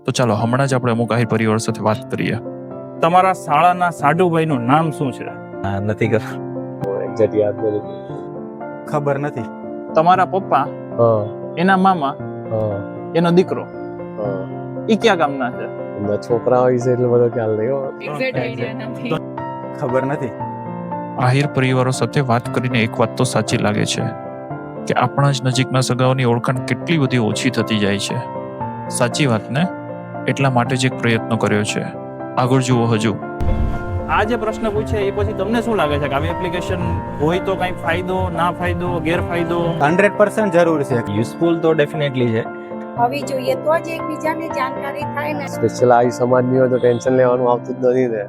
તો ચાલો હમણાં જ આપણે અમુક આહિર પરિવાર સાથે વાત કરીએ. તમારા શાળાના સાડુભાઈનું નામ શું છે? નથી ખબર. એક્ઝેક્ટ યાદ નથી. ખબર નથી. તમારા પપ્પા, હા એના મામા, હા એનો દીકરો, હા ઈ કયા ગામના છે? એમના છોકરાઓ વિશે એટલો બધો ખ્યાલ નહીં હો. એક્ઝેક્ટ આઈડિયા નથી. ખબર નથી. આહિર પરિવારો સાથે વાત કરીને એક વાત તો સાચી લાગે છે કે આપણા જ નજીકના સગાઓની ઓળખાણ કેટલી બધી ઓછી થતી જાય છે. સાચી વાત ને? એટલા માટે જ એક પ્રયત્ન કર્યો છે. આગળ જુઓ હજુ. આ જે પ્રશ્ન પૂછે એ પછી તમને શું લાગે છે કે આવી એપ્લિકેશન હોય તો કઈ ફાયદો, ના ફાયદો, ગેરફાયદો? 100% જરૂર છે. યુઝફુલ તો ડેફિનેટલી છે. હોવી જોઈએ તો જ એકબીજાને જાણકારી થાય ને. સ્પેશિયલ આવી સમાજની હોય તો ટેન્શન લેવાનું આવતું જ નથી ને.